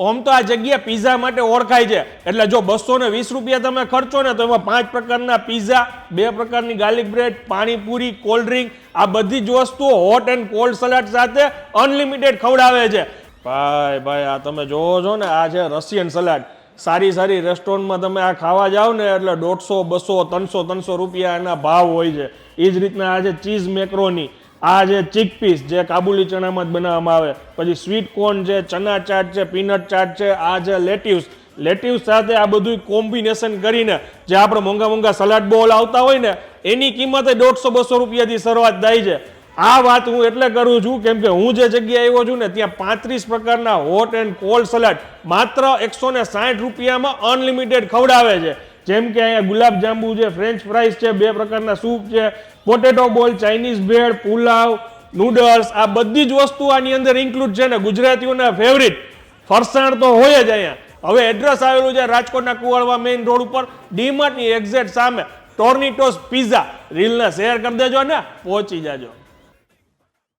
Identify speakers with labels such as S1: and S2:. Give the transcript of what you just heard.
S1: આમ તો આ જગ્યા પીઝા માટે ઓળખાય છે, એટલે જો 220 રૂપિયા તમે ખર્ચો ને તો એમાં 5 પ્રકારના પીઝા, 2 પ્રકારની garlic bread, panipuri, cold drink, આ બધી જ વસ્તુઓ હોટ એન્ડ કોલ્ડ સલાડ સાથે અનલિમિટેડ ખવડાવે છે. ભાઈ આ તમે જોવો છો ને, આ છે રશિયન સલાડ. સારી રેસ્ટોરન્ટમાં તમે આ ખાવા જાઓ ને એટલે 150, 200, 300 રૂપિયા એના ભાવ હોય છે. એ જ રીતના આ છે ચીઝ મેક્રોની, આ છે ચીક પીસ જે કાબુલી ચણામાં જ બનાવવામાં આવે, પછી સ્વીટ કોર્ન છે, ચના ચાટ છે, પીનટ ચાટ છે, આ છે લેટ્યુસ સાથે આ બધું કોમ્બિનેશન કરીને જે આપણે મોંઘા સલાડ બોલ આવતા હોય ને એની કિંમત 150-200 રૂપિયાથી શરૂઆત થાય છે. આ વાત હું એટલે કરું છું કેમ કે હું જે જગ્યાએ આવ્યો છું ને ત્યાં 35 પ્રકારના હોટ એન્ડ કોલ્ડ સલાડ માત્ર 160 રૂપિયામાં અનલિમિટેડ ખવડાવે છે. જેમ કે અહીંયા ગુલાબ જાંબુ છે, ફ્રેન્ચ ફ્રાઈઝ છે, 2 પ્રકારના સૂપ છે, પોટેટો બોલ, ચાઇનીઝ ભેળ, પુલાવ, નૂડલ્સ, આ બધી જ વસ્તુ આની અંદર ઇન્ક્લુડ છે ને. ગુજરાતીઓના ફેવરિટ ફરસાણ તો હોય જ અહીંયા. હવે એડ્રેસ આવેલું છે રાજકોટના કુવાડવા મેઇન રોડ ઉપર, ડીમાર્ટની એક્ઝેક્ટ સામે ટોર્નિટોસ પિઝા. રીલને શેર કરી દેજો ને, પહોંચી જાજો.